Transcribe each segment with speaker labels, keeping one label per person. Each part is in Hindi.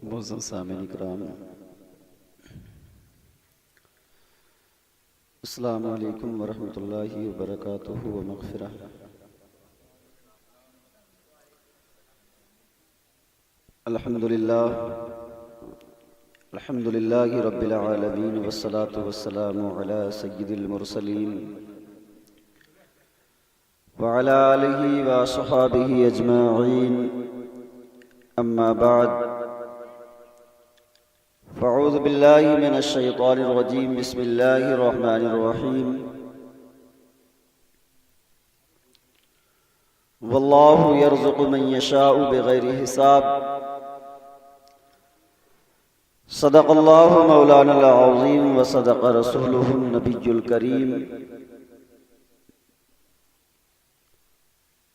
Speaker 1: मोअज़्ज़ज़ सामिईन इकराम, अस्सलामु अलैकुम वरहमतुल्लाहि वबरकातुहु व मग़फ़िरह। अल्हम्दुलिल्लाहि रब्बिल आलमीन वस्सलातु वस्सलामु अला सय्यिदिल मुरसलीन व अला आलिहि व अस्हाबिहि अजमाईन, अम्मा बाद। फ़अऊज़ु बिल्लाहि मिनश शैतानिर रजीम, बिस्मिल्लाहिर रहमानिर रहीम। वल्लाहु यर्ज़ुक़ु मन यशाअु बिग़ैरि हिसाब। सदक़ल्लाहु मौलानल अज़ीम व सदक़ रसूलुहुन नबियुल करीम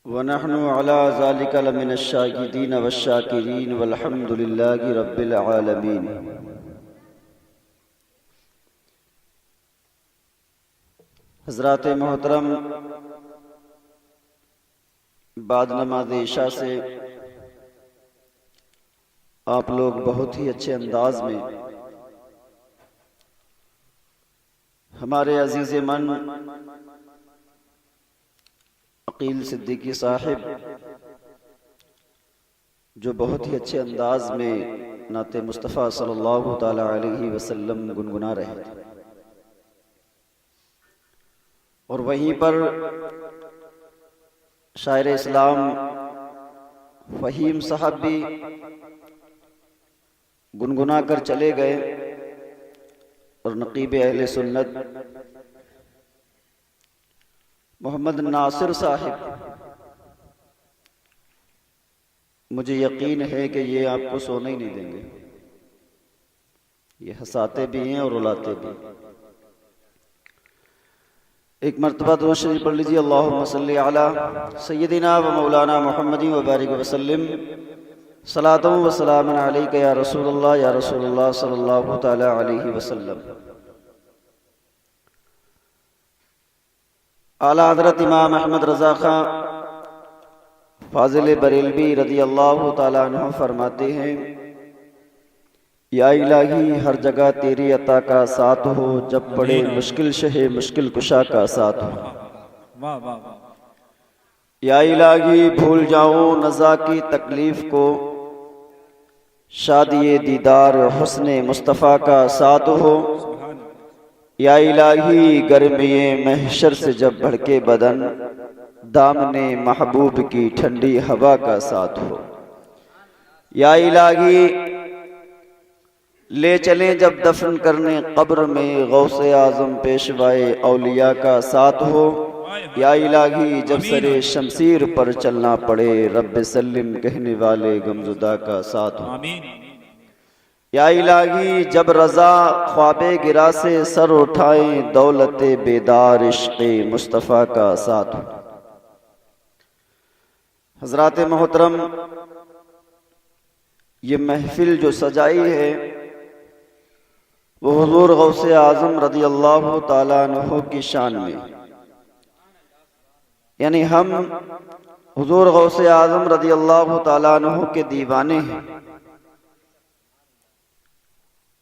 Speaker 1: व नहनु अला ज़ालिका लमिनश शाहिदीन वश्शाकिरीन वल्हम्दुलिल्लाहि रब्बिल आलमीन। हज़रात मोहतरम, बाद नमाज़ इशा से आप लोग बहुत ही अच्छे अंदाज में हमारे अजीज़ मन अकील सिद्दीकी साहिब, जो बहुत ही अच्छे अंदाज में नाते मुस्तफ़ा सल्लल्लाहु ताला अलैहि वसल्लम गुनगुना रहे थे, और वहीं पर शायर इस्लाम फ़हीम साहब भी गुनगुना कर चले गए, और नक़ीब अहले सुन्नत मोहम्मद नासिर साहिब, मुझे यकीन है कि ये आपको सोने ही नहीं देंगे। ये हंसाते भी हैं और रुलाते भी। एक मरतबा दुरूद शरीफ पढ़ लीजिए। अल्लाहुम्मा सल्ली अला सय्यदिना व मौलाना मुहम्मदिन व बारिक वसल्लिम सलातुन व सलामुन अलैका या रसूलल्लाह सल्लल्लाहु तआला अलैहि वसल्लम। आला हज़रत इमाम अहमद रज़ा खां फाज़िल बरेलवी रज़ी अल्लाहु ताला अन्हु फरमाते हैं, या इलाही हर जगह तेरी अता का साथ हो, जब पड़े मुश्किल शहे मुश्किल कुशा का साथ हो। या इलाही भूल जाऊं नज़ा की तकलीफ को, शादी दीदार हुस्ने मुस्तफ़ा का साथ हो। या इलाही गर्मिये महशर से जब भड़के बदन, दामने महबूब की ठंडी हवा का साथ हो। या इलाही ले चलें जब दफन करने कब्र में, गौसे आज़म पेशवाए औलिया का साथ हो। या इलाही जब सरे शमशीर पर चलना पड़े, रब्ब सल्लिम कहने वाले गमजुदा का साथ हो। या इलाही जब रज़ा ख्वाबे गिरा से सर उठाएं, दौलते बेदार इश्क़े मुस्तफ़ा का साथ हो। हज़रात मोहतरम, ये महफिल जो सजाई है वो हुज़ूर गौसे आज़म रज़ी अल्लाहु ताला अन्हु की शान में, यानी हम हुज़ूर गौसे आज़म रज़ी अल्लाहु ताला अन्हु के दीवाने हैं,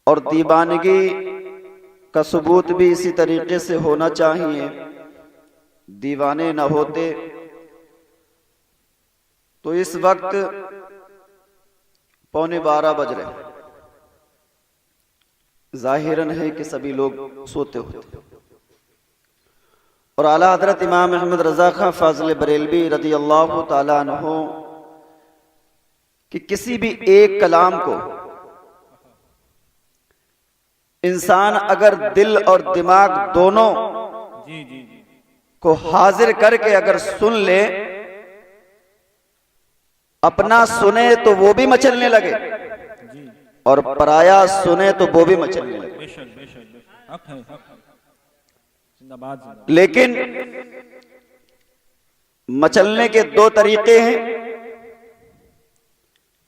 Speaker 1: और दीवानगी का सबूत भी इसी तरीके से होना चाहिए। दीवाने न होते तो इस वक्त 11:15 बज रहे, जाहिरन है कि सभी लोग सोते होते। और आला हज़रत इमाम अहमद रज़ा खां फाज़िल बरेलवी रज़ी अल्लाहु ताला अन्हु कि किसी भी एक कलाम को इंसान अगर दिल और दिमाग दोनों को हाजिर करके अगर सुन ले, अपना सुने तो वो भी मचलने लगे, और पराया सुने तो वो भी मचलने लगे। लेकिन मचलने के दो तरीके हैं।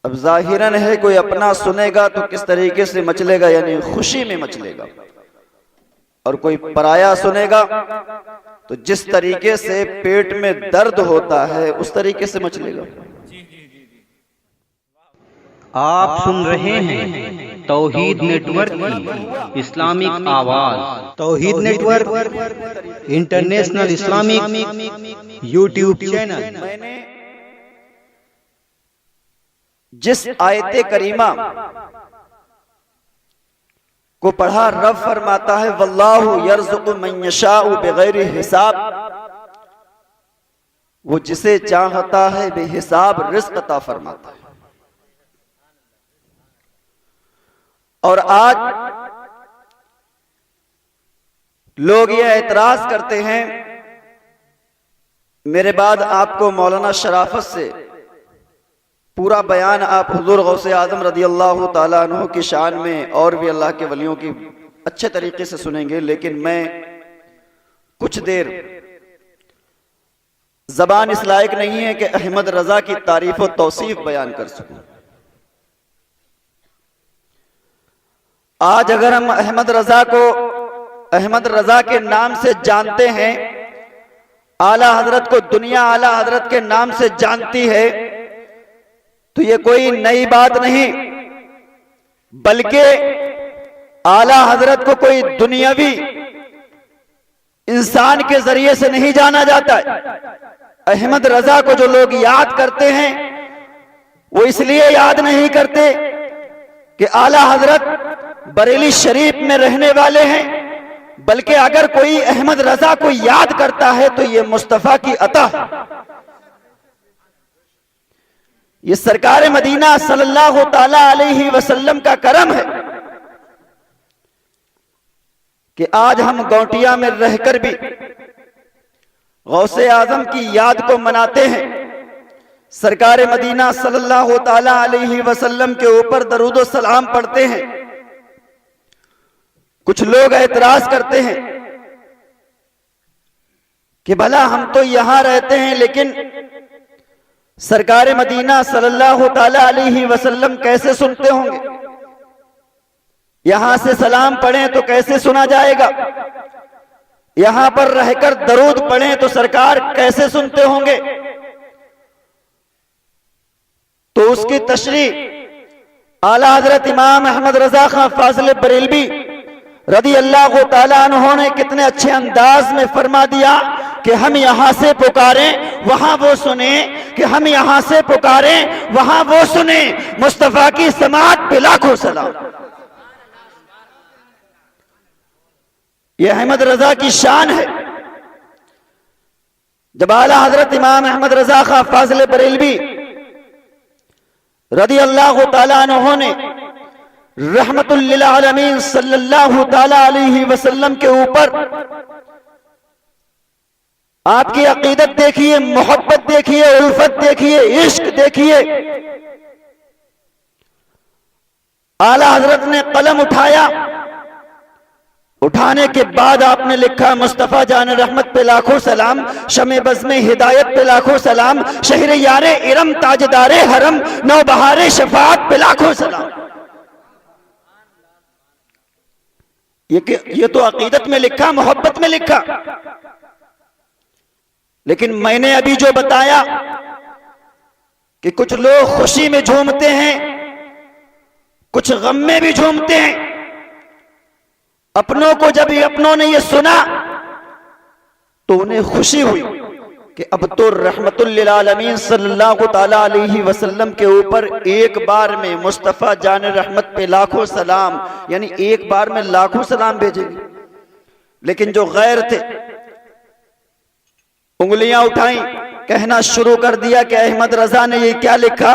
Speaker 1: अब जाहिरन है कोई अपना सुनेगा तो किस तरीके से मचलेगा, यानी खुशी में मचलेगा, और कोई पराया सुनेगा तो जिस तरीके से पेट में दर्द होता है उस तरीके से मचलेगा।
Speaker 2: आप सुन रहे हैं तौहीद नेटवर्क की इस्लामिक आवाज। Tauheed network international Islamic YouTube channel.
Speaker 1: मैंने जिस आयते करीमा को पढ़ा, रब फरमाता है वल्लाहु यर्ज़ुक़ु मन यशाउ बिगैरि हिसाब, वो जिसे चाहता है बेहिसाब रिज़्क़ अता फरमाता है। और आज लोग ये एतराज करते हैं, मेरे बाद आपको मौलाना शराफत से पूरा बयान आप हुजूर गौसे आज़म रदी अल्लाह ताला अन्हु की शान में और भी अल्लाह के वलियों की अच्छे तरीके से सुनेंगे, लेकिन मैं कुछ देर ज़बान इस लायक नहीं है कि अहमद रजा की तारीफ और तौसीफ बयान कर सकूं। आज अगर हम अहमद रजा के नाम से जानते हैं, आला हजरत को दुनिया आला हजरत के नाम से जानती है, तो ये कोई नई बात नहीं, बल्कि आला हजरत को कोई दुनियावी इंसान के जरिए से नहीं जाना जाता है। अहमद रजा को जो लोग याद करते हैं वो इसलिए याद नहीं करते कि आला हजरत बरेली शरीफ में रहने वाले हैं, बल्कि अगर कोई अहमद रजा को याद करता है तो ये मुस्तफा की अता, ये सरकार मदीना सल्लल्लाहु ताला अलैहि वसल्लम का करम है कि आज हम गौटिया में रहकर भी गौसे आजम की याद को मनाते हैं, सरकार मदीना सल्लल्लाहु ताला अलैहि वसल्लम के ऊपर दरूद व सलाम पढ़ते हैं। कुछ लोग एतराज करते हैं कि भला हम तो यहां रहते हैं, लेकिन सरकार मदीना सल्लल्लाहु ताला अलैहि वसल्लम कैसे सुनते होंगे? यहां से सलाम पढ़ें तो कैसे सुना जाएगा? यहां पर रहकर दरूद पढ़ें तो सरकार कैसे सुनते होंगे? तो उसकी तशरीह आला हजरत इमाम अहमद रजा खां फाजिल बरेलवी रदी अल्लाह ताला अन्हु ने कितने अच्छे अंदाज में फरमा दिया कि हम यहां से पुकारें वहां वो सुने, कि हम यहां से पुकारें वहां वो सुने। मुस्तफा की समात पे लाखों सलाम। यह अहमद रजा की शान है। जब आला हजरत इमाम अहमद रजा खां फाजिल बरेलवी रदी अल्लाह ताला अन्हु ने रहमतुल लिल आलमीन सल्लल्लाहु ताला अलैहि वसल्लम के ऊपर आपकी अकीदत देखिए, मोहब्बत देखिए, उल्फत देखिए, इश्क देखिए। आला हजरत ने कलम उठाया, उठाने के बाद आपने लिखा मुस्तफा जान रहमत पे लाखों सलाम, शमे बज़्मे हिदायत पे लाखों सलाम, शहरे यारे इरम ताजदारे हरम, नौबहारे शफाअत पे लाखों सलाम। ये तो अकीदत में लिखा, मोहब्बत में लिखा। लेकिन मैंने अभी जो बताया कि कुछ लोग खुशी में झूमते हैं, कुछ गम में भी झूमते हैं। अपनों को जब अपनों ने ये सुना तो उन्हें खुशी हुई कि अब तो रहमतुल लिल आलमीन सल्लल्लाहु ताला अलैहि वसल्लम के ऊपर एक बार में मुस्तफ़ा जान रहमत पे लाखों सलाम, यानी एक बार में लाखों सलाम भेजेंगे। लेकिन जो गैर थे उंगलियां उठाई, कहना शुरू कर दिया कि अहमद रजा ने ये क्या लिखा,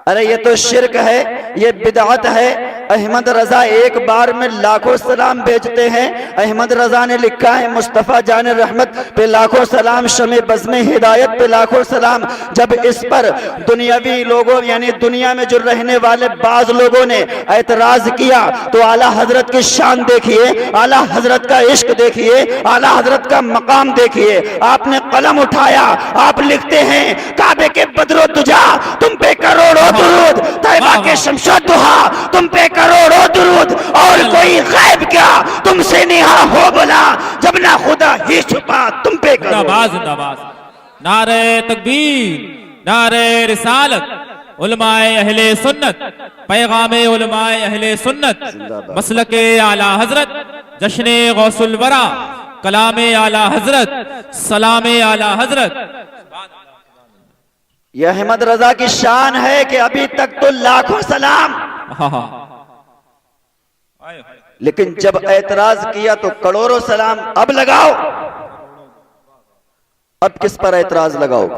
Speaker 1: अरे ये तो शिरक है, ये बिदअत है। अहमद रजा एक बार में लाखों सलाम भेजते हैं। अहमद रजा ने लिखा है मुस्तफ़ा जान रहमत पे लाखों सलाम, शमे बज़्मे हिदायत पे लाखों सलाम। जब इस पर दुनियावी लोगों यानी दुनिया में जो रहने वाले बाज लोगों ने एतराज किया तो आला हजरत की शान देखिए, आला हजरत का इश्क देखिए, आला हजरत का मकाम देखिए। आपने कलम उठाया, आप लिखते हैं काबे के बदरो तुझा तुम पे करोड़ों दुरूद, तैबा के शमशो दुहा तुम पे करोड़ों दुरूद, और कोई गैब क्या तुमसे निहा हो बोला, जब ना खुदा ही छुपा तुम पे करोड़।
Speaker 3: जिंदाबाद जिंदाबाद, नारे तकबीर, नारे रिसालत, उलमाए अहले सुन्नत, पैगामे उलमाए अहले सुन्नत, मसलके आला हजरत, जश्ने गौसुल वरा, कलामे आला हजरत, सलामे आला हजरत।
Speaker 1: यह अहमद रजा की शान है कि अभी तक तो लाखों सलाम, लेकिन जब ऐतराज किया तो करोड़ों सलाम। अब लगाओ, अब किस पर ऐतराज लगाओ?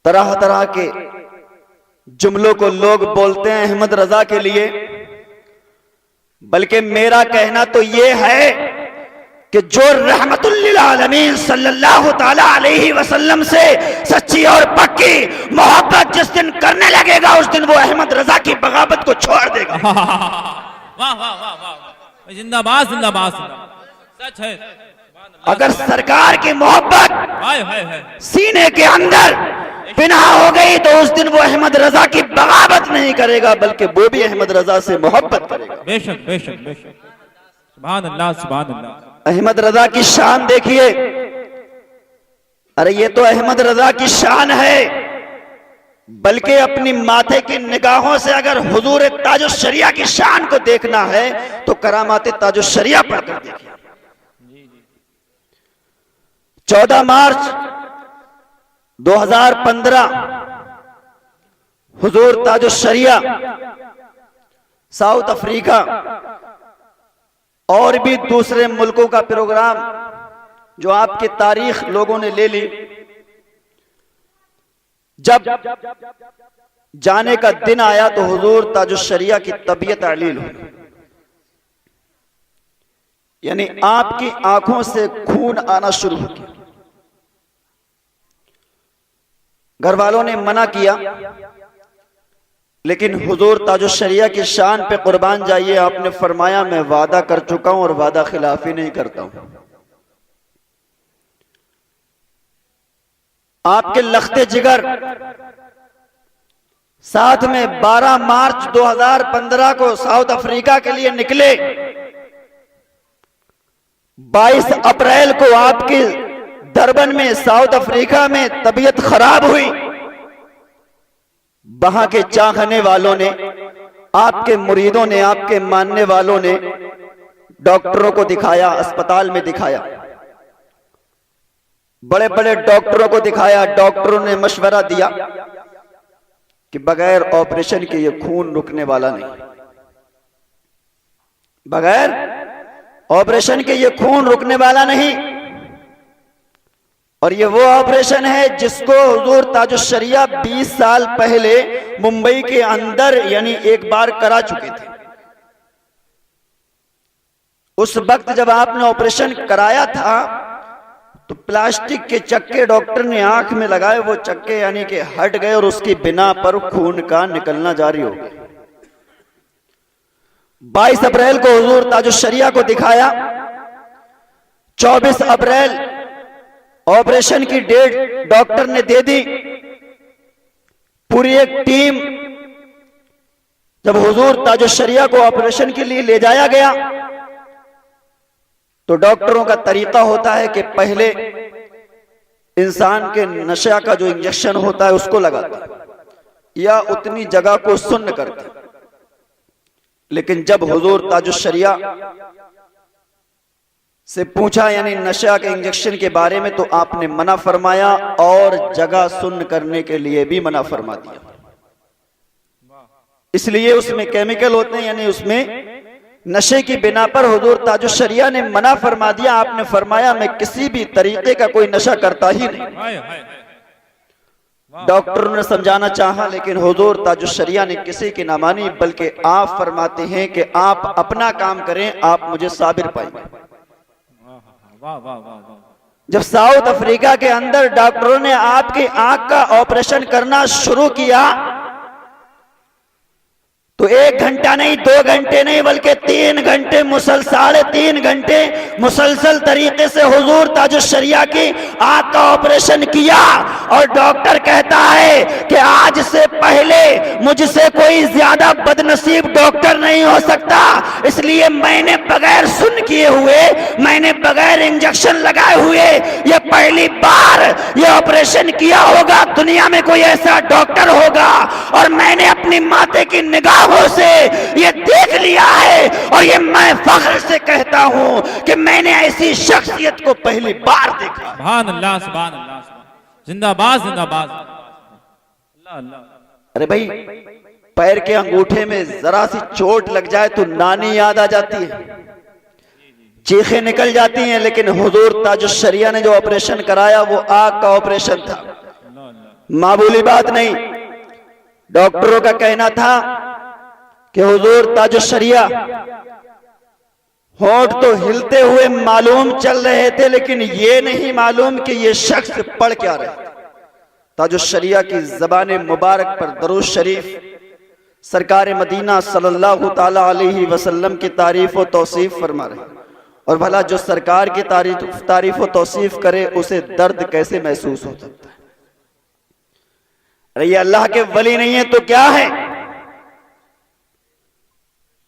Speaker 1: तरह तरह के जुमलों को लोग बोलते हैं अहमद रजा के लिए, बल्कि मेरा कहना तो यह है कि जो रहमतुल लिल आलमीन सल्लल्लाहु ताला अलैहि वसल्लम से सच्ची और पक्की मोहब्बत जिस दिन करने लगेगा, उस दिन वो अहमद रजा की बगावत को छोड़ देगा।
Speaker 3: वाह वाह वाह वाह, जिंदाबाद जिंदाबाद, सच है।
Speaker 1: अगर सरकार की मोहब्बत सीने के अंदर बिना हो गई तो उस दिन वो अहमद रजा की बगावत नहीं करेगा, बल्कि वो भी अहमद रजा से मोहब्बत करेगा।
Speaker 3: बेशक बेशक बेशक, सुभान अल्लाह सुभान अल्लाह।
Speaker 1: अहमद रजा की शान देखिए। अरे ये तो अहमद रजा की शान है, बल्कि अपनी माथे की निगाहों से अगर हुजूर ताजुश शरिया की शान को देखना है तो करामात ताजुश शरिया पढ़कर देखिए। 14 मार्च 2015 हुजूर ताजुश शरिया साउथ अफ्रीका और भी दूसरे मुल्कों का प्रोग्राम जो आपकी तारीख लोगों ने ले ली, जब जाने का दिन आया तो हुजूर ताजुश शरिया की तबीयत अलील हुई, यानी आपकी आंखों से खून आना शुरू हो गया। घर वालों ने मना किया, लेकिन हुजूर ताजुश शरिया की शान पे कुर्बान जाइए, आपने फरमाया मैं वादा कर चुका हूं और वादा खिलाफी नहीं करता हूं। आपके लख्ते जिगर साथ में 12 मार्च 2015 को साउथ अफ्रीका के लिए निकले। 22 अप्रैल को आपकी डरबन में साउथ अफ्रीका में तबीयत खराब हुई। वहां के चाहने वालों ने, आपके मुरीदों ने, आपके मानने वालों ने डॉक्टरों को दिखाया, अस्पताल में दिखाया, बड़े बड़े डॉक्टरों को दिखाया। डॉक्टरों ने मशवरा दिया कि बगैर ऑपरेशन के ये खून रुकने वाला नहीं, बगैर ऑपरेशन के ये खून रुकने वाला नहीं। और ये वो ऑपरेशन है जिसको हुजूर ताजुश शरिया 20 साल पहले मुंबई के अंदर यानी एक बार करा चुके थे। उस वक्त जब आपने ऑपरेशन कराया था तो प्लास्टिक के चक्के डॉक्टर ने आंख में लगाए, वो चक्के यानी कि हट गए और उसकी बिना पर खून का निकलना जारी हो गया। 22 अप्रैल को हुजूर ताजुश शरिया को दिखाया। 24 अप्रैल ऑपरेशन की डेट डॉक्टर ने दे दी। पूरी एक टीम जब हुजूर ताजुश शरिया को ऑपरेशन के लिए ले जाया गया तो डॉक्टरों का तरीका होता है कि पहले इंसान के नशा का जो इंजेक्शन होता है उसको लगाते या उतनी जगह को सुन्न करते। लेकिन जब हुजूर ताजुश शरिया से पूछा यानी नशा के इंजेक्शन के बारे में, तो आपने मना फरमाया और जगह सुन्न करने के लिए भी मना फरमा दिया। इसलिए उसमें केमिकल होते हैं, यानी उसमें नशे की बिना पर हुजूर ताजुश शरिया ने मना फरमा दिया। आपने फरमाया मैं किसी भी तरीके का कोई नशा करता ही नहीं। डॉक्टरों ने समझाना चाहा, लेकिन हुजूर ताजुश शरिया ने किसी की ना मानी, बल्कि आप फरमाते हैं कि आप अपना काम करें, आप मुझे साबिर पाएंगे। जब साउथ अफ्रीका के अंदर डॉक्टरों ने आपकी आंख का ऑपरेशन करना शुरू किया तो 1 घंटा नहीं, 2 घंटे नहीं, बल्कि 3 घंटे साढ़े 3 घंटे मुसलसल तरीके से हुजूर ताजुश्शरिया की आंख का ऑपरेशन किया। और डॉक्टर कहता है कि आज से पहले मुझसे कोई ज्यादा बदनसीब डॉक्टर नहीं हो सकता, इसलिए मैंने बगैर सुन किए हुए, मैंने बगैर इंजेक्शन लगाए हुए ये पहली बार ये ऑपरेशन किया होगा। दुनिया में कोई ऐसा डॉक्टर होगा, और मैंने अपनी माते की निगाह से ये देख लिया है, और ये मैं फख्र से कहता हूं कि मैंने ऐसी शख्सियत को पहली बार देखा।
Speaker 3: सुभान अल्लाह, सुभान अल्लाह, जिंदाबाद जिंदाबाद। अल्लाह अल्लाह।
Speaker 1: अरे भाई, पैर के अंगूठे में जरा सी चोट लग जाए तो नानी याद आ जाती है, चीखें निकल जाती हैं। लेकिन हुजूर ताजुश्शरिया ने जो ऑपरेशन कराया वो आंख का ऑपरेशन था, मामूली बात नहीं। डॉक्टरों का कहना था कि हुजूर ताजुश्शरिया होंठ तो हिलते हुए मालूम चल रहे थे, लेकिन ये नहीं मालूम कि ये शख्स पढ़ क्या रहे। ताजुश्शरिया की ज़बान मुबारक पर दरूद शरीफ सरकार मदीना सल्लल्लाहु ताला अलैहि वसल्लम की तारीफ व तौसीफ फरमा रहे। और भला जो सरकार की तारीफ व तौसीफ करे उसे दर्द कैसे महसूस हो सकता है? अरे ये अल्लाह के वली नहीं है तो क्या है?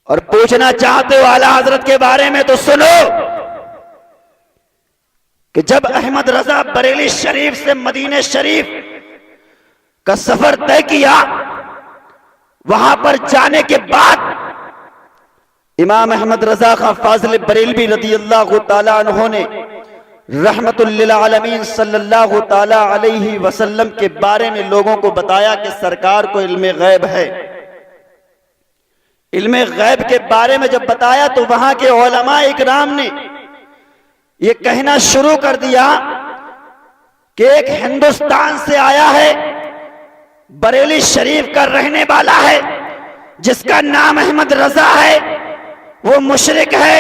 Speaker 1: और पूछना चाहते हो आला हजरत के बारे में तो सुनो कि जब अहमद रजा बरेली शरीफ से मदीने शरीफ का सफर तय किया, वहां पर जाने के बाद इमाम अहमद रजा खां फाजिल बरेलवी रदियल्लाहु ताला अन्हु ने रहमतुल लिल आलमीन सल्लल्लाहु ताला अलैहि वसल्लम के बारे में लोगों को बताया कि सरकार को इल्मे गैब है। इल्मे गैब के बारे में जब बताया तो वहां के उलमा इकराम ने यह कहना शुरू कर दिया कि एक हिंदुस्तान से आया है, बरेली शरीफ का रहने वाला है, जिसका नाम अहमद रजा है, वो मुशरिक है,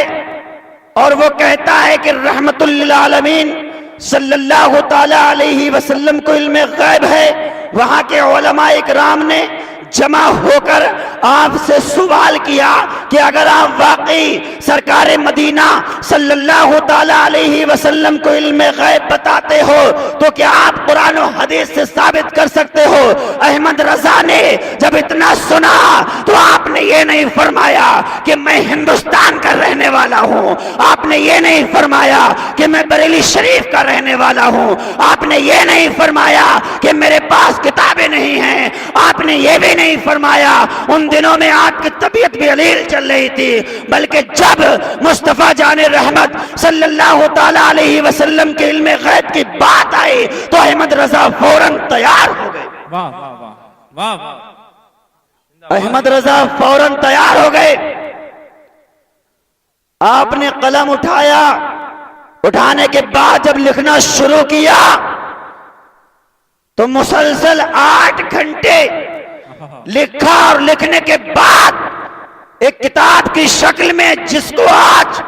Speaker 1: और वो कहता है कि रहमतुल लिल आलमीन सल्लल्लाहु ताला अलैहि वसल्लम को इल्मे गैब है। वहां के उलमा इकराम ने जमा होकर आपसे सवाल किया कि अगर आप वाकई सरकार मदीना सल्लल्लाहु ताला अलैहि वसल्लम को इल्मे गैब बताते हो तो क्या आप कुरान और हदीस से साबित कर सकते हो? अहमद रजा ने जब इतना सुना तो आपने ये नहीं फरमाया कि मैं हिंदुस्तान का रहने वाला हूँ, आपने ये नहीं फरमाया कि मैं बरेली शरीफ का रहने वाला हूँ, आपने ये नहीं फरमाया कि मेरे पास किताबें नहीं हैं, आपने ये भी नहीं फरमाया उन दिनों में आपकी तबीयत भी अलील चल रही थी, बल्कि जब मुस्तफा जाने रहमत सल्लल्लाहु ताला अलैहि वसल्लम के इल्मे गैब की बात आई तो अहमद रजा फौरन तैयार हो गए।
Speaker 3: वाह वाह वाह वाह वाह।
Speaker 1: अहमद रजा फौरन तैयार हो गए। आपने कलम उठाया, उठाने के बाद जब लिखना शुरू किया तो मुसलसल 8 घंटे लिखा, और लिखने के बाद एक किताब की शक्ल में, जिसको आज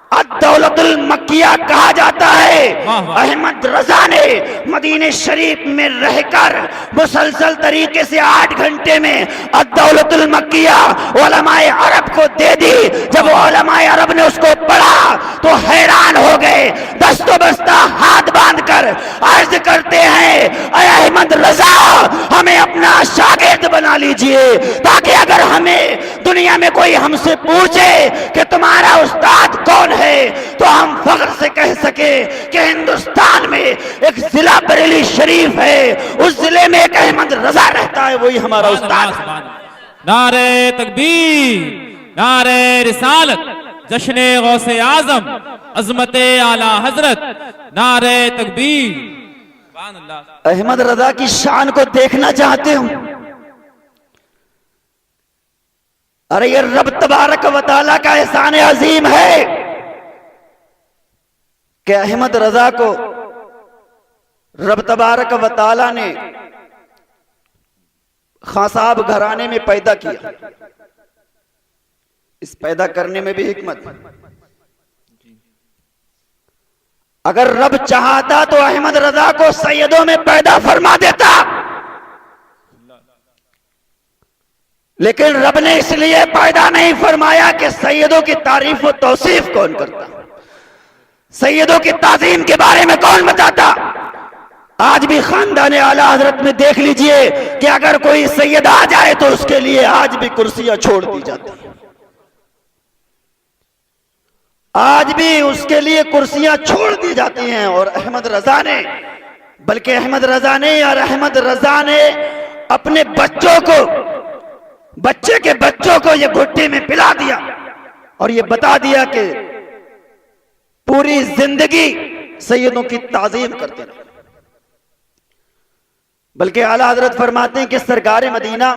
Speaker 1: अद-दौलतुल मक्किया कहा जाता है, अहमद रजा ने मदीने शरीफ में रहकर मुसलसल तरीके से 8 घंटे में अद-दौलतुल मक्किया उलमाए अरब को दे दी। जब उलमाए अरब ने उसको पढ़ा तो हैरान हो गए, दस्तो बस्ता हाथ बांधकर अर्ज करते हैं, अहमद रजा हमें अपना शागिर्द बना लीजिए, ताकि अगर हमें दुनिया में कोई हमसे पूछे कि तुम्हारा उस्ताद कौन है तो हम फख्र से कह सके कि हिंदुस्तान में एक जिला बरेली शरीफ है, उस जिले में एक अहमद रजा रहता है, वही हमारा उस्ताद है।
Speaker 3: नारे तकबीर, नारे रिसालत, जश्ने गौसे आजम, अजमते आला हजरत, नारे तकबीर।
Speaker 1: अहमद रजा की शान को देखना चाहते हो? अरे ये रब तबारक व तआला का एहसान अजीम है कि अहमद रजा को रब तबारक व तआला ने खां साहब घराने में पैदा किया। इस पैदा करने में भी हिकमत। अगर रब चाहता तो अहमद रजा को सैयदों में पैदा फरमा देता, लेकिन रब ने इसलिए पैदा नहीं फरमाया कि सैयदों की तारीफ व तौसीफ कौन करता, सैयदों की ताजीम के बारे में कौन बताता। आज भी खानदान आला हजरत में देख लीजिए कि अगर कोई सैयद आ जाए तो उसके लिए आज भी कुर्सियां छोड़ दी जाती हैं, आज भी उसके लिए कुर्सियां छोड़ दी जाती हैं। और अहमद रजा ने, बल्कि अहमद रजा ने और अहमद रजा ने अपने बच्चों को, बच्चे के बच्चों को ये घुट्टी में पिला दिया और ये बता दिया कि पूरी जिंदगी सैयदों की ताजीम करते रहे। बल्कि आला हजरत फरमाते हैं कि सरकार मदीना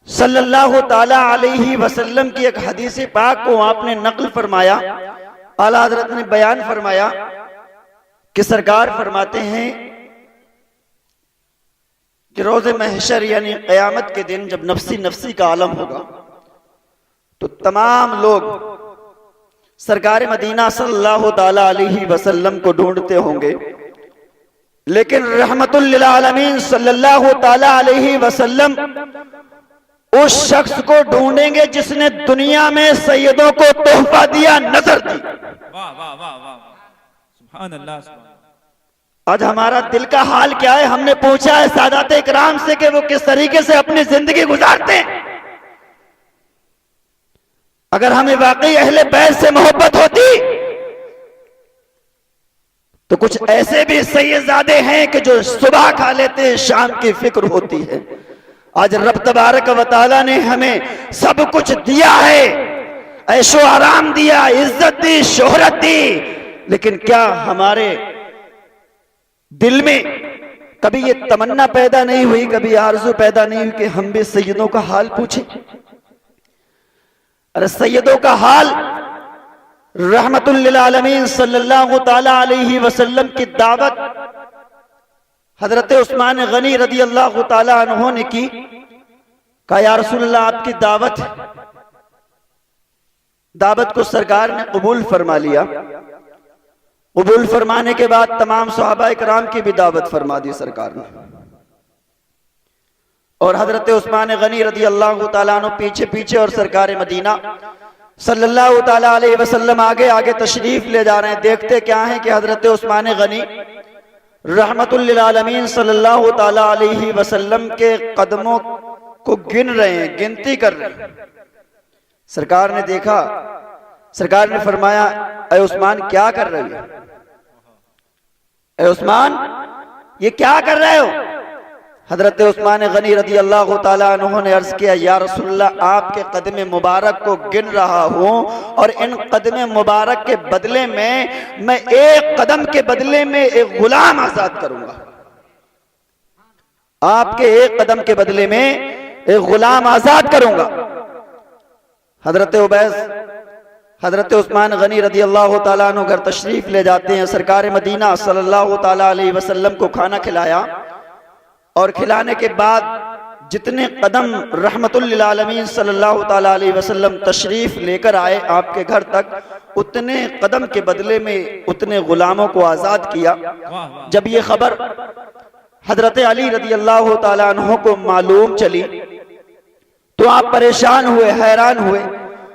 Speaker 1: सल्लल्लाहु ताला अलैहि वसल्लम की एक हदीस पाक को आपने नकल फरमाया। आला हजरत ने बयान फरमाया कि सरकार फरमाते हैं कि रोज़े महशर यानी क़यामत के दिन जब नफ्सी नफ्सी का आलम होगा तो तमाम लोग सरकार मदीना सल्लल्लाहु ताला अलैहि वसल्लम को ढूंढते होंगे, लेकिन रहमतुल लिल आलमीन सल्लल्लाहु ताला अलैहि वसल्लम उस शख्स को ढूंढेंगे जिसने दुनिया में सैयदों को तोहफा दिया, नजर दी।
Speaker 3: वाह वाह वाह वाह, सुभान अल्लाह, सुभान।
Speaker 1: आज हमारा दिल का हाल क्या है? हमने पूछा है सादात इकराम से कि वो किस तरीके से अपनी जिंदगी गुजारते हैं। अगर हमें वाकई अहले बैत से मोहब्बत होती तो कुछ ऐसे भी सैयदजादे हैं कि जो सुबह खा लेते हैं, शाम की फिक्र होती है। आज रब तबारक व तआला ने हमें सब कुछ दिया है, ऐशो आराम दिया, इज्जत दी, शोहरत दी, लेकिन क्या हमारे दिल में कभी ये तमन्ना पैदा नहीं हुई, कभी आरज़ू पैदा नहीं हुई कि हम भी सैयदों का हाल पूछें? अरे सैयदों का हाल रहमतुल लिल आलमीन सल्लल्लाहु ताला अलैहि वसल्लम की दावत हजरत उस्मान गनी रदी अल्लाह ताला अन्हु ने की। कहा या रसूलल्लाह, आपकी दावत को सरकार ने कबूल फरमा लिया। कबूल फरमाने के बाद तमाम सहाबा इकराम की भी दावत फरमा दी सरकार ने, और हजरत उस्मान गनी रदी अल्लाह ताला अन्हु पीछे पीछे और सरकार मदीना सल्लल्लाहु ताला अलैहि वसल्लम आगे आगे तशरीफ ले जा रहे हैं। देखते क्या है कि हजरत उस्मान गनी रहमतुल लिल आलमीन सल्लल्लाहु ताला अलैहि वसल्लम के कदमों को गिन रहे हैं, गिनती कर रहे हैं। सरकार ने देखा, सरकार ने फरमाया, ऐ उस्मान क्या कर रहे हो? ऐ उस्मान ये क्या कर रहे हो? हजरत उस्मान गनी रदी अल्लाह ताला अन्हु ने अर्ज किया, या रसूलल्लाह, आपके कदम मुबारक को गिन रहा हूं और इन कदम मुबारक के बदले में मैं एक कदम के बदले में एक गुलाम आजाद करूंगा। आपके एक कदम के बदले में एक गुलाम आजाद करूंगा। हजरत उस्मान गनी रदी अल्लाह ताला अन्हु घर तशरीफ ले जाते हैं। सरकार मदीना सल्लल्लाहु ताला अलैहि वसल्लम को खाना खिलाया और खिलाने के बाद जितने कदम रहमतुल लिल आलमीन सल्लल्लाहु ताला अलैहि वसल्लम तशरीफ लेकर आए आपके घर तक, उतने कदम के बदले में उतने गुलामों को आजाद किया। जब ये खबर हजरत अली रदी अल्लाह ताला अन्हु को मालूम चली तो आप परेशान हुए, हैरान हुए।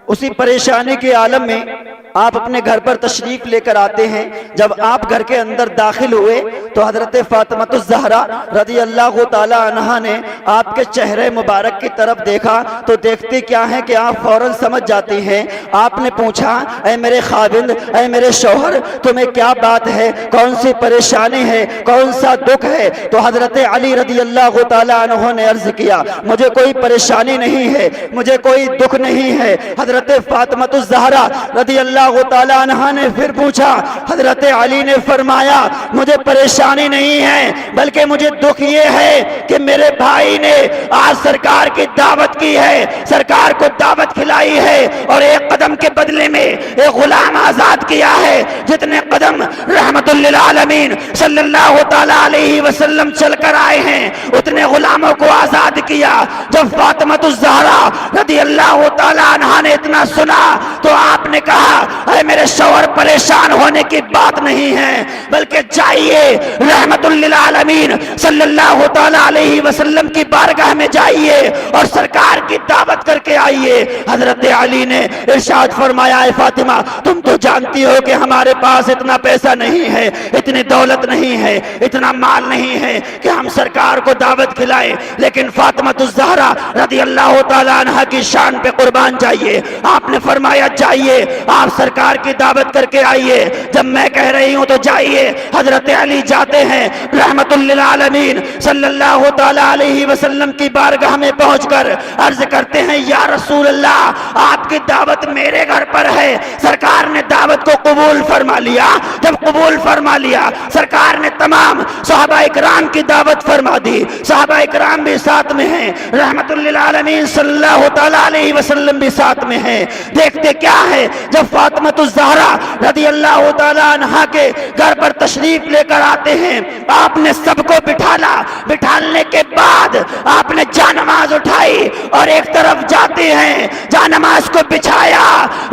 Speaker 1: उसी परेशानी के आलम में आप अपने घर पर तशरीफ लेकर आते हैं। जब आप घर के अंदर दाखिल हुए तो हजरत फातिमातुज़ ज़हरा रदी अल्लाह ताला अन्हा ने आपके चेहरे मुबारक की तरफ देखा तो देखते क्या है कि आप फौरन समझ जाती हैं। आपने पूछा, ऐ मेरे खाविंद, ऐ मेरे शौहर, तुम्हें क्या बात है? कौन सी परेशानी है? कौन सा दुख है? तो हजरत अली रदी अल्लाह ताला अन्हु ने अर्ज किया, मुझे कोई परेशानी नहीं है, मुझे कोई दुख नहीं है। हजरत फातिमातुज़ ज़हरा रदी अल्लाह ताला अन्हा ने फिर पूछा, हजरत अली ने फरमाया, मुझे परेशानी नहीं है बल्कि मुझे दुख ये है कि मेरे भाई ने आज सरकार की दावत की है, सरकार को दावत खिलाई है और एक कदम के बदले में एक गुलाम आजाद किया है। जितने कदम रहमतुल लिल आलमीन सल्लल्लाहु ताला अलैहि वसल्लम चलकर आए हैं उतने गुलामों को आजाद किया। जब फातिमातुज़ ज़हरा रदी अल्लाह ताला अन्हा ने
Speaker 4: इतना सुना तो आपने कहा अरे मेरे शौहर परेशान होने की बात नहीं है, बल्कि जाइए रहमतुल लिल आलमीन सल्लल्लाहु तआला अलैहि वसल्लम की बारगाह में जाइए और सरकार की दावत करके आइए। हजरत अली ने इरशाद फरमाया, है फातिमा तुम तो जानती हो कि हमारे पास इतना पैसा नहीं है, इतनी दौलत नहीं है, इतना माल नहीं है कि हम सरकार को दावत खिलाएं, लेकिन फातिमा ज़हरा रज़ी अल्लाह तआला अन्हा की शान पे कुर्बान जाइए। आपने फरमाया जाइए, आप सरकार की दावत करके आइए। जब मैं कह रही हूं तो जाइए। हजरत अली जाते हैं, रहमतुल लिल आलमीन सल्लल्लाहु तआला अलैहि वसल्लम की बारगाह में पहुंचकर अर्ज करते हैं, या रसूल अल्लाह आपकी दावत मेरे घर पर है। सरकार ने दावत को कबूल फरमा लिया। जब कबूल फरमा लिया, सरकार ने तमाम सहाबा इकराम की दावत फरमा दी। सहाबा इकराम भी साथ में हैं, रहमतुल लिल आलमीन सल्लल्लाहु तआला अलैहि वसल्लम भी साथ में हैं। देखते क्या है, जब फातिमा ज़हरा रज़ी अल्लाह तआला अन्हा के घर पर तशरीफ लेकर आते हैं, आपने सबको बिठाला। बिठालने के बाद आपने जानमाज उठाई और एक तरफ जाते हैं, जानमाज को बिछाया,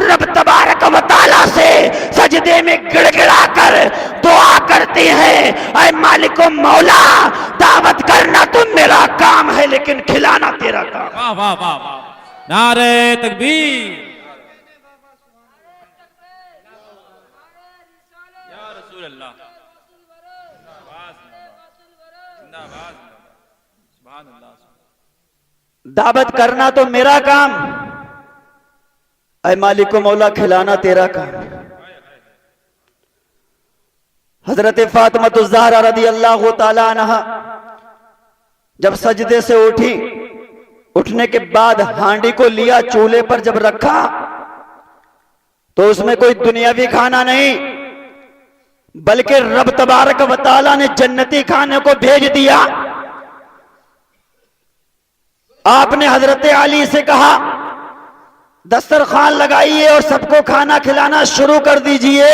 Speaker 4: रब तबारक व तआला से सजदे में गिड़गिड़ा कर दुआ करती हैं, ऐ मालिको मौला दावत करना तो मेरा काम है लेकिन खिलाना तेरा काम।
Speaker 3: वाह वाह वाह वाह, नारे तकबीर, या रसूल अल्लाह, जिंदाबाद, सुभान अल्लाह।
Speaker 4: दावत करना तो मेरा काम, ऐ मालिको मौला खिलाना तेरा काम। हजरत फातिमा ज़हरा रज़ी अल्लाह तआला अन्हा जब सजदे से उठी, उठने के बाद हांडी को लिया, चूल्हे पर जब रखा तो उसमें कोई दुनियावी खाना नहीं, बल्कि रब तबारक व तआला ने जन्नती खाने को भेज दिया। आपने हजरत अली से कहा दस्तरखान लगाइए और सबको खाना खिलाना शुरू कर दीजिए।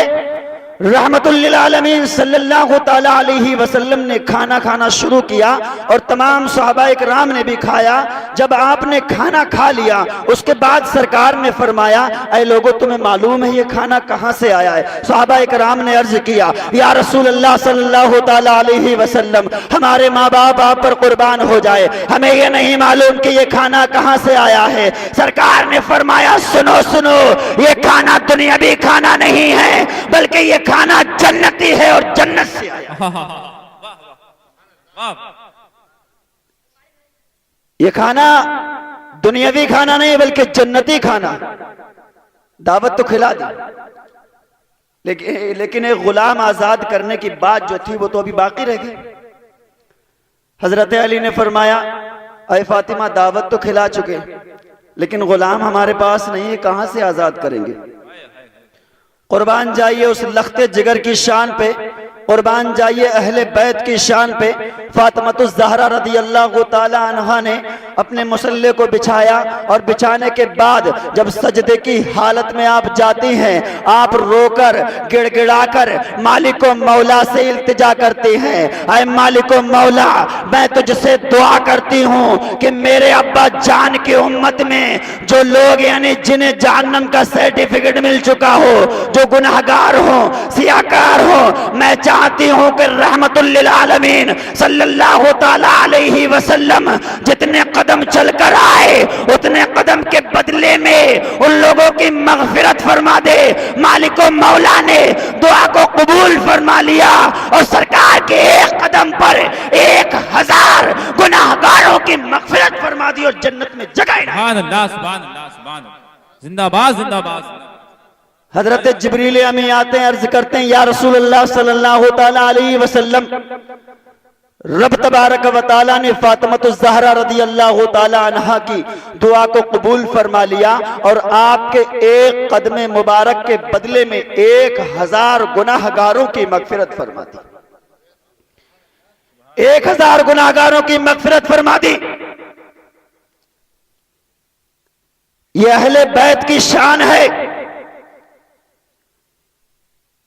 Speaker 4: रहमतुल लिल आलमीन सल्लल्लाहु तआला अलैहि वसल्लम ने खाना खाना शुरू किया और तमाम सहाबा इकराम ने भी खाया। जब आपने खाना खा लिया, उसके बाद सरकार ने फरमाया, ऐ लोगों तुम्हें मालूम है ये खाना कहां से आया है? सहाबा इकराम ने अर्ज किया, या रसूल अल्लाह सल्लल्लाहु तआला अलैहि वसल्लम हमारे माँ बाप आप पर कुर्बान हो जाए, हमें ये नहीं मालूम कि ये खाना कहां से आया है। सरकार ने फरमाया, सुनो सुनो, ये खाना दुनियावी खाना नहीं है, बल्कि ये खाना जन्नती है और जन्नत से आया। ये खाना दुनियावी खाना नहीं बल्कि जन्नती खाना। दावत तो खिला दी, लेकिन एक गुलाम आजाद करने की बात जो थी वो तो अभी बाकी रह गई। हजरत अली ने फरमाया, अय फातिमा दावत तो खिला चुके, लेकिन गुलाम हमारे पास नहीं है, कहां से आजाद करेंगे? कुर्बान जाइए उस लख्ते जिगर की शान पे, कुर्बान जाइए अहले बैत की शान पे। फातिमा ज़हरा रज़ी अल्लाह तआला अन्हा ने अपने मुसल्ले को बिछाया और बिछाने के बाद जब सजदे की हालत में आप जाती हैं, आप रोकर गिड़गिड़ाकर मालिको मौला से इल्तिजा करती हैं, ऐ मालिको मौला मैं तुझसे दुआ करती हूँ कि मेरे अब्बा जान की उम्मत में जो लोग यानी जिन्हें जहन्नम का सर्टिफिकेट मिल चुका हो, जो गुनाहगार हो, सियाकार हो, मैं चाहती हूं कि रहमतुल लिल आलमीन सल्लल्लाहु तआला अलैहि वसल्लम जितने कदम चलकर आए उतने कदम के बदले में उन लोगों की मगफिरत फरमा दे। मालिको मौला ने दुआ को कबूल फरमा लिया और सरकार के एक कदम पर 1000 गुनाहगारों की मगफिरत फरमा दी और जन्नत में जगह।
Speaker 3: सुभान अल्लाह, सुभान अल्लाह, सुभान अल्लाह, जिंदाबाद जिंदाबाद।
Speaker 4: हजरत जिब्रील अमी आते हैं, अर्ज करते हैं, या रसूल अल्लाह सल्लल्लाहु तआला अलैहि वसल्लम रब तबारक व तआला ने फातिमा ज़हरा रज़ी अल्लाह तआला अन्हा की दुआ को कबूल फरमा लिया और आपके एक कदम मुबारक के बदले में 1000 गुनाहगारों की मगफिरत फरमा दी। 1000 गुनाहगारों की मगफिरत फरमा दी। यह अहले बैत की शान है।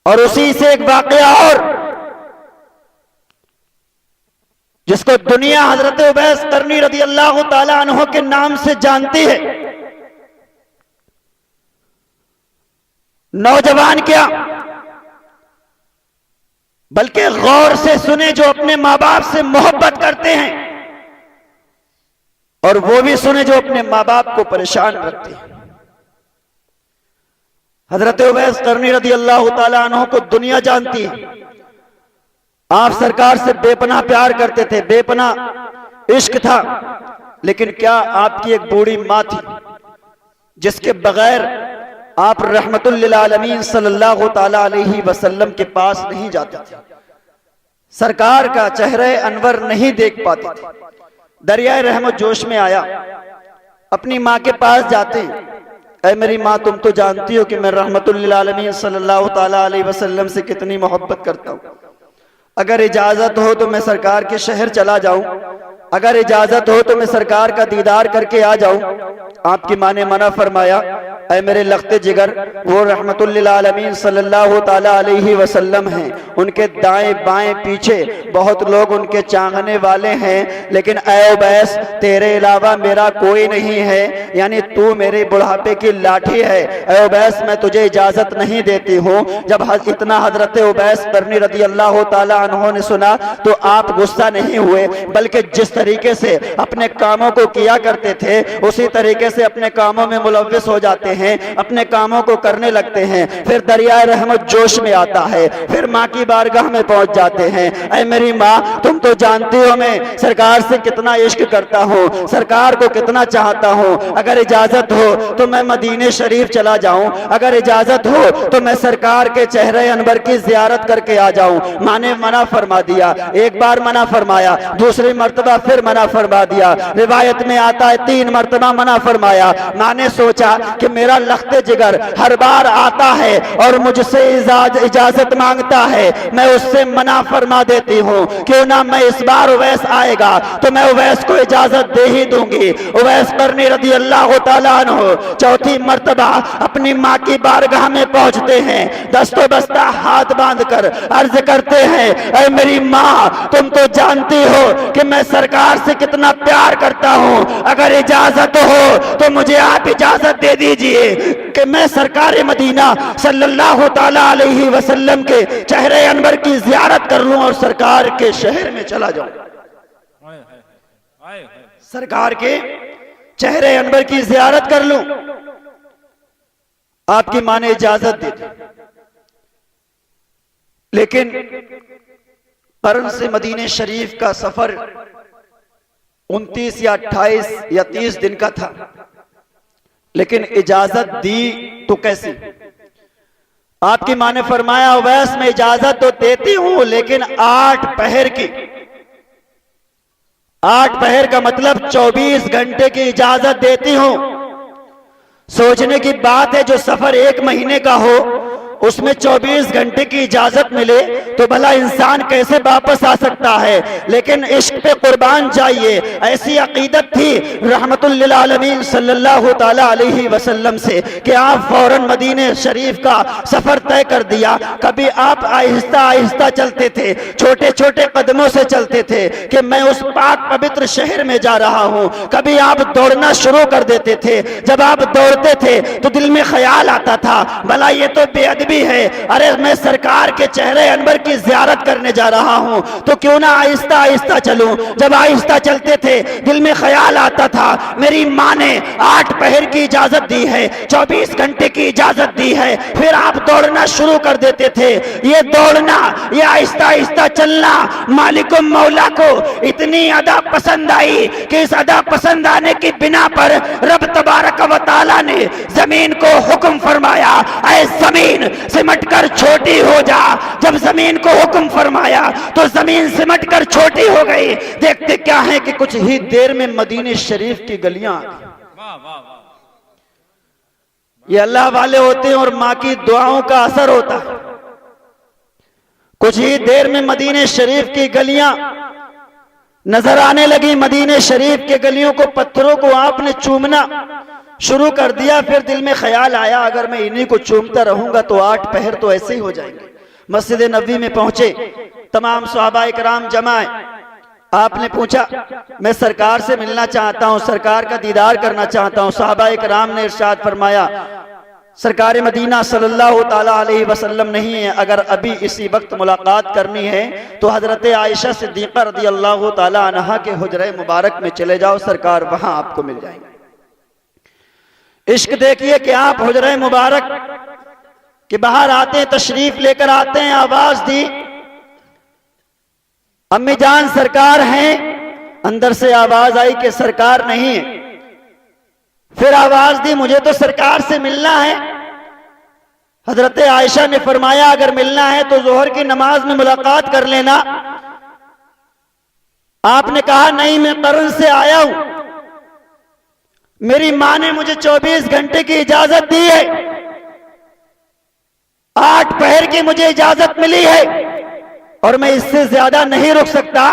Speaker 4: और उसी से एक वाकया और, जिसको दुनिया हजरत उवैस करनी रज़ी अल्लाह तआला अन्हु के नाम से जानती है। नौजवान क्या बल्कि गौर से सुने जो अपने माँ बाप से मोहब्बत करते हैं, और वो भी सुने जो अपने माँ बाप को परेशान रखते हैं। हजरत उवैस करनी रदी अल्लाह ताला अन्हु को दुनिया जानती है। आप सरकार से बेपनाह प्यार करते थे, बेपनाह इश्क था, लेकिन क्या आपकी एक बूढ़ी माँ थी जिसके बगैर आप रहमतुल लिल आलमीन सल्लल्लाहु ताला अलैहि वसल्लम के पास नहीं जाते थे, सरकार का चेहरे अनवर नहीं देख पाते थे। दरियाए रहमत जोश में आया, अपनी माँ के पास जाते हैं, ऐ मेरी माँ तुम तो जानती हो कि मैं रहमतुल लिल आलमीन सल्लल्लाहु ताला अलैहि वसल्लम से कितनी मोहब्बत करता हूँ, अगर इजाजत हो तो मैं सरकार के शहर चला जाऊं, अगर इजाजत हो तो मैं सरकार का दीदार करके आ जाऊं। आपकी माँ ने मना फरमाया, ऐ मेरे लख्ते जिगर, वो रहमतुल लिल आलमीन सल्लल्लाहु ताला अलैहि वसल्लम हैं, उनके दाएं बाएं पीछे बहुत लोग उनके चाहने वाले हैं, लेकिन ऐ उवैस तेरे अलावा मेरा कोई नहीं है, यानी तू मेरे बुढ़ापे की लाठी है। ऐ उवैस मैं तुझे इजाजत नहीं देती हूँ। जब इतना हजरत उवैस करनी रदी अल्लाह ताला अन्हु ने सुना तो आप गुस्सा नहीं हुए, बल्कि जिस तरीके से अपने कामों को किया करते थे उसी तरीके से अपने कामों में मुलव्विस हो जाते हैं, अपने कामों को करने लगते हैं। फिर दरियाए रहमत जोश में आता है, फिर माँ की बारगाह में पहुंच जाते हैं। ऐ मेरी माँ तुम तो जानती हो मैं सरकार से कितना इश्क करता हूँ, सरकार को कितना चाहता हूँ, अगर इजाजत हो तो मैं मदीने शरीफ चला जाऊं, अगर इजाजत हो तो मैं सरकार के चेहरे अनवर की जियारत करके आ जाऊं। माँ ने मना फरमा दिया, एक बार मना फरमाया, दूसरी मर्तबा फिर मना फरमा दिया, रिवायत में आता है 3 मर्तबा मना फरमाया। माँ ने सोचा कि मेरा लख्ते जिगर हर बार आता है और मुझसे इजाजत मांगता है, मैं उससे मना फरमा देती हूँ, क्यों ना मैं इस बार उवैस आएगा तो मैं उवैस को इजाजत दे ही दूंगी। उवैस करनी रदी अल्लाह ताला अन्हु चौथी मर्तबा अपनी माँ की बारगाह में पहुंचते हैं, दस्तो बस्ता हाथ बांधकर अर्ज करते हैं, ऐ मेरी माँ तुम तो जानती हो कि मैं सरकार से कितना प्यार करता हूँ, अगर इजाजत हो तो मुझे आप इजाजत दे दीजिए कि मैं सरकार मदीना सल्लल्लाहु ताला अलैहि वसल्लम के चेहरे अनवर की जियारत कर लूं और सरकार के शहर में चला जाऊं, सरकार के चेहरे अनवर की जियारत कर लूं। आपकी मां ने इजाजत दे दी, लेकिन करन से मदीने शरीफ का सफर 29 या 28 या 30 दिन का था, लेकिन इजाजत दी तो कैसी? आपकी मां ने फरमाया, उवैस मैं इजाजत तो देती हूं लेकिन 8 पहर की, 8 पहर का मतलब 24 घंटे की इजाजत देती हूं। सोचने की बात है, जो सफर 1 महीने का हो उसमें 24 घंटे की इजाजत मिले तो भला इंसान कैसे वापस आ सकता है। लेकिन इश्क पे कुर्बान जाइए, ऐसी अकीदत थी रहमतुल लिल आलमीन सल्लल्लाहु ताला अलैहि वसल्लम से कि आप फौरन मदीने शरीफ का सफर तय कर दिया। कभी आप आहिस्ता आहिस्ता चलते थे, छोटे छोटे कदमों से चलते थे कि मैं उस पाक पवित्र शहर में जा रहा हूं। कभी आप दौड़ना शुरू कर देते थे, जब आप दौड़ते थे तो दिल में ख्याल आता था, भला ये तो बेअदबी है, अरे मैं सरकार के चेहरे अनवर की जियारत करने जा रहा हूं तो क्यों ना आहिस्ता आहिस्ता चलूं। जब आहिस्ता चलते थे दिल में ख्याल आता था, मेरी मां ने 8 पहर की इजाजत दी है, 24 घंटे की इजाजत दी है, फिर आप दौड़ना शुरू कर देते थे। ये दौड़ना, ये आहिस्ता आहिस्ता चलना मालिक मौला को इतनी अदा पसंद आई कि इस अदा पसंद आने की बिना पर रब तबारक व तआला ने जमीन को हुक्म फरमाया, ऐ जमीन सिमटकर छोटी हो जा। जब जमीन को हुक्म फरमाया तो जमीन सिमटकर छोटी हो गई। देखते क्या है कि कुछ ही देर में मदीने शरीफ की गलियां आ गई। ये अल्लाह वाले होते हैं और मां की दुआओं का असर होता है। कुछ ही देर में मदीने शरीफ की गलियां नजर आने लगी। मदीने शरीफ के गलियों को, पत्थरों को आपने चूमना शुरू कर दिया। फिर दिल में ख्याल आया, अगर मैं इन्हीं को चूमता रहूंगा तो 8 पहर तो ऐसे ही हो जाएंगे। मस्जिद नबवी में पहुंचे, तमाम सहाबाए कराम जमाए। आपने पूछा, मैं सरकार से मिलना चाहता हूं, सरकार का दीदार करना चाहता हूं। सहाबाए कराम ने इरशाद फरमाया, सरकार मदीना सल्लल्लाहु ताला अलैहि वसल्लम नहीं है। अगर अभी इसी वक्त मुलाकात करनी है तो हजरत आयशा सिद्दीक़ा रज़ी अल्लाह ताला अन्हा के हुजरे मुबारक में चले जाओ, सरकार वहां आपको मिल जाएंगे। इश्क देखिए कि आप हुजरे मुबारक के बाहर आते हैं, तशरीफ लेकर आते हैं, आवाज दी, अम्मी जान सरकार हैं। अंदर से आवाज आई कि सरकार नहीं है। फिर आवाज दी, मुझे तो सरकार से मिलना है। हजरत आयशा ने फरमाया अगर मिलना है तो जोहर की नमाज में मुलाकात कर लेना। आपने कहा नहीं, मैं करन से आया हूं, मेरी मां ने मुझे 24 घंटे की इजाजत दी है, 8 पहर की मुझे इजाजत मिली है और मैं इससे ज्यादा नहीं रुक सकता,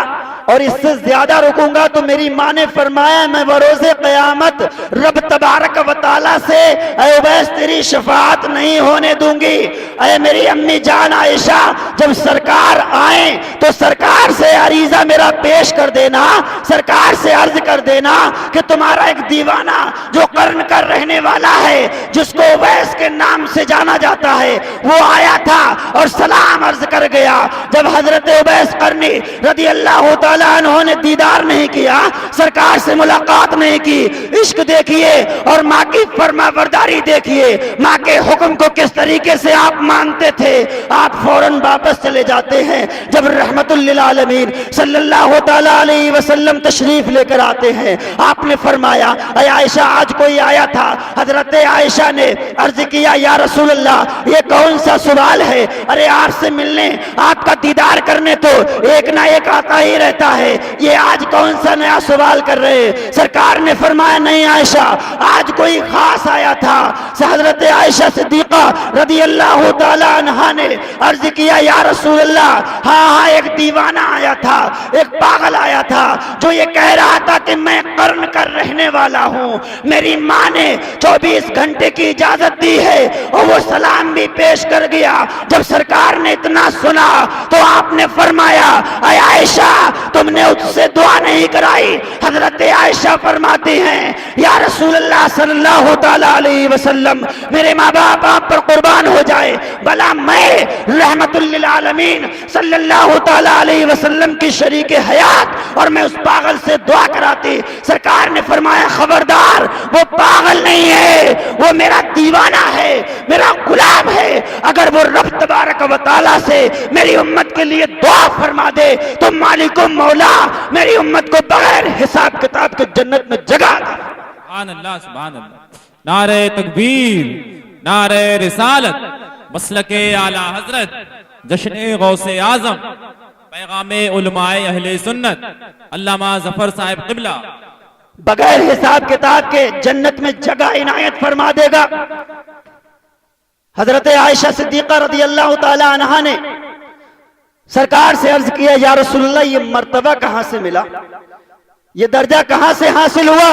Speaker 4: और इससे ज्यादा रुकूंगा तो मेरी मां ने फरमाया मैं बरोज़े क़यामत रब तबारक व तआला से ऐ उवैस तेरी शफाअत नहीं होने दूंगी। ऐ मेरी अम्मी जान आयशा, जब सरकार आए तो सरकार से अरीजा मेरा पेश कर देना, सरकार से अर्ज कर देना कि तुम्हारा एक दीवाना जो कर्न का रहने वाला है, जिसको उवैस के नाम से जाना जाता है, वो आया था और सलाम अर्ज कर गया। जब हजरत उवैस करनी रज़ी अल्लाह ताला उन्होंने दीदार नहीं किया, सरकार से मुलाकात नहीं की, इश्क देखिए और माँ की फरमाबरदारी देखिए, माँ के हुक्म को किस तरीके से आप मानते थे। आप फौरन वापस चले जाते हैं। जब रहमतुल लिल आलमीन सल्लल्लाहु ताला अलैहि वसल्लम तशरीफ लेकर आते हैं, आपने फरमाया ऐ आयशा आज कोई आया था। हजरत आयशा ने अर्ज किया या रसूल अल्लाह ये कौन सा सवाल है? अरे आपसे मिलने, आपका दीदार करने तो एक ना एक आता ही रहता है, ये आज कौन सा नया सवाल कर रहे हैं? सरकार ने फरमाया नहीं आयशा, आज कोई खास आया था। हजरत आयशा सिद्दीक़ा रज़ी अल्लाह ताला अन्हा ने अर्ज किया या रसूल अल्लाह हाँ हाँ एक दीवाना आया था, एक पागल आया था जो ये कह रहा था कि मैं कर्न कर रहने वाला हूँ, मेरी माँ ने 24 घंटे की इजाजत दी है और वो सलाम भी पेश कर गया। जब सरकार ने इतना सुना तो आपने फरमाया ऐ आयशा तुमने उससे दुआ नहीं कराई। हजरत आयशा फरमाती हैं या रसूल अल्लाह सल्लल्लाहु ताला अलैहि वसल्लम मेरे माँ बाप आप पर कुर्बान हो जाए, भला मैं रहमतुल लिल आलमीन सल्लल्लाहु ताला अलैहि वसल्लम की शरीक हयात और मैं उस पागल से दुआ कराती। सरकार ने फरमाया खबरदार, वो पागल नहीं है, वो मेरा दीवाना है, मेरा गुलाम है। अगर वो रब तबारक व तआला से मेरी उम्मत के लिए दुआ फरमा दे तो मालिको मौला मेरी उम्मत को बगैर हिसाब किताब के जन्नत में जगह दे।
Speaker 3: सुभान अल्लाह, सुभान अल्लाह। नारे तकबीर, नारे रिसालत, मसलके आला हजरत, जश्न गौसे आजम, पैगामे उलमाए अहले सुन्नत, अल्लामा जफर साहिब क़िबला
Speaker 4: बगैर हिसाब किताब के जन्नत में जगह इनायत फरमा देगा। हजरत आयशा सिद्दीक़ा रज़ी अल्लाह ताला अन्हा ने सरकार से अर्ज किया या रसूलल्लाह ये मर्तबा कहां से मिला, ये दर्जा कहां से हासिल हुआ?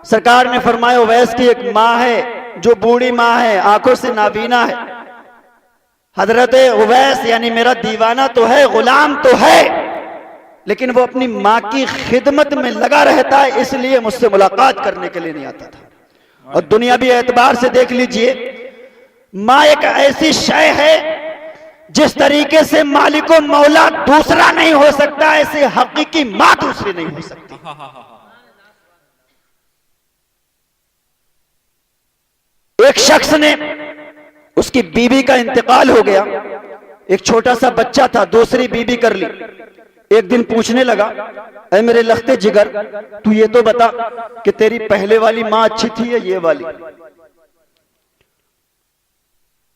Speaker 4: सरकार ने फरमाया उवैस की एक माँ है जो बूढ़ी माँ है, आंखों से नाबीना है। हजरत उवैस यानी मेरा दीवाना तो है, गुलाम तो है, लेकिन वो अपनी माँ की खिदमत में लगा रहता है, इसलिए मुझसे मुलाकात करने के लिए नहीं आता था। और दुनियावी एतबार से देख लीजिए, माँ एक ऐसी शय है जिस तरीके से मालिको मौला दूसरा नहीं हो सकता, ऐसे हकीकी माँ दूसरी नहीं हो सकती। एक शख्स ने, उसकी बीवी का इंतकाल हो गया, एक छोटा सा बच्चा था, दूसरी बीवी कर ली। एक दिन पूछने लगा ऐ मेरे लखते जिगर, तू ये तो बता कि तेरी पहले वाली माँ अच्छी थी या ये वाली?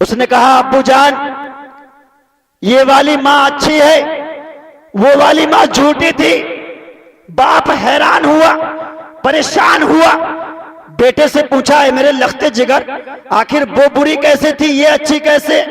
Speaker 4: उसने कहा अब्बू जान ये वाली माँ अच्छी है, वो वाली माँ झूठी थी। बाप हैरान हुआ, परेशान हुआ, बेटे से पूछा है मेरे लखते जिगर आखिर वो बुरी कैसे थी, ये अच्छी कैसे?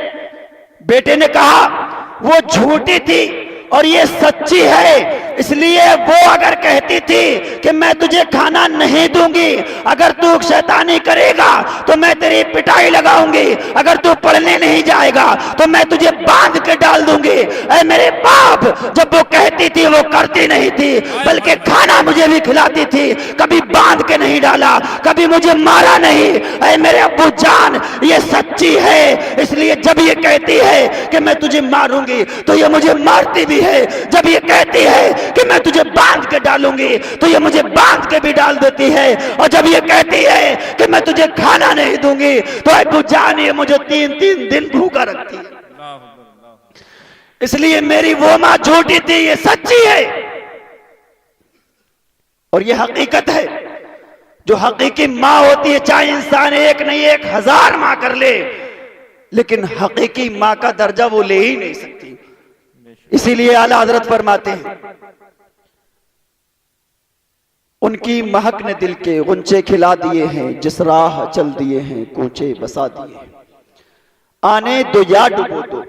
Speaker 4: बेटे ने कहा वो झूठी थी और ये सच्ची है, इसलिए वो अगर कहती थी कि मैं तुझे खाना नहीं दूंगी, अगर तू शैतानी करेगा तो मैं तेरी पिटाई लगाऊंगी, अगर तू पढ़ने नहीं जाएगा तो मैं तुझे बांध के डाल दूंगी। ऐ मेरे बाप, जब वो कहती थी वो करती नहीं थी, बल्कि खाना मुझे भी खिलाती थी, कभी बांध के नहीं डाला, कभी मुझे मारा नहीं। ऐ मेरे अब्बू जान, ये सच्ची है, इसलिए जब ये कहती है कि मैं तुझे मारूंगी तो ये मुझे मारती भी है, जब ये कहती है कि मैं तुझे बांध के डालूंगी तो ये मुझे बांध के भी डाल देती है, और जब ये कहती है कि मैं तुझे खाना नहीं दूंगी तो अब्बू जान ये मुझे 3-3 दिन भूखा रखती है। इसलिए मेरी वो मां झूठी थी, ये सच्ची है और ये हकीकत है। जो हकीकी मां होती है, चाहे इंसान एक नहीं 1000 मां कर ले, लेकिन हकीकी मां का दर्जा वो ले ही नहीं सकती। इसीलिए आला हजरत फरमाते हैं, उनकी महक ने दिल के गुंचे खिला दिए हैं, जिस राह चल दिए हैं कूचे बसा दिए हैं। आने दो या डुबो दो,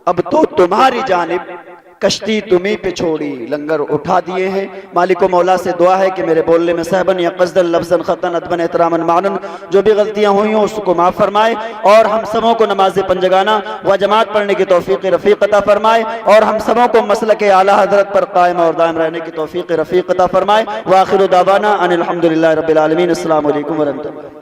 Speaker 4: अब तो तुम्हारी जानिब कश्ती तुम्ही पे छोड़ी, लंगर उठा दिए हैं। मालिक मौला से दुआ है कि मेरे बोलने में सहबन या कस्दन लफ्जन खतन अदबन एहतरामन मानन जो भी गलतियां हुई हों उसको माफ फरमाए, और हम सबों को नमाज पंजगाना व जमात पढ़ने की तौफीक रफीक अता फरमाए, और हम सबों को मसलक आला हजरत पर कायम और दायम रहने की तौफीक रफीक अता फरमाए। व आखिर दावाना अनिल हम्दुलिल्लाहि रब्बिल आलमीन। अस्सलामु अलैकुम व रहमतुल्लाह।